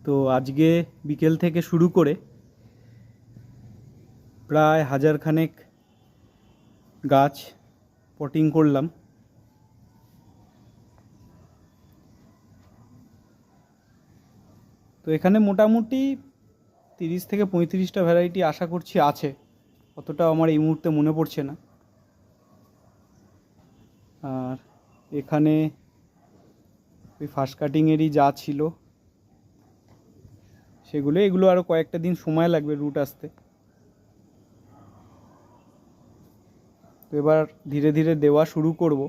তো আজকে বিকেল থেকে শুরু করে প্রায় 1000 খানেক গাছ পটিং করলাম। তো এখানে মোটামুটি 30 থেকে 35টা ভ্যারাইটি আশা করছি আছে, অতটা আমার এই মুহূর্তে মনে পড়ছে না। আর এখানে ওই ফার্স্ট কাটিংয়েরই যা ছিল এগুলো আরও কয়েকটা দিন সময় লাগবে রুট আসতে। তো এবার ধীরে ধীরে দেওয়া শুরু করব।